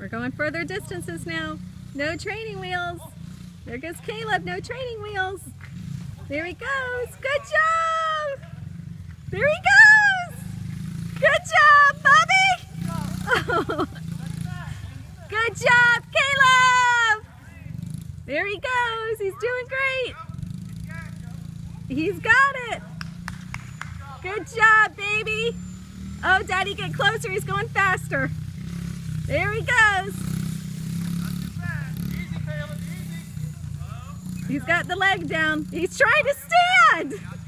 We're going further distances now. No training wheels. There goes Caleb, no training wheels. There he goes. Good job. There he goes. Good job, Bobby. Oh. Good job, Caleb. There he goes. He's doing great. He's got it. Good job, baby. Oh, Daddy, get closer. He's going faster. There he goes. He's got the leg down. He's trying to stand.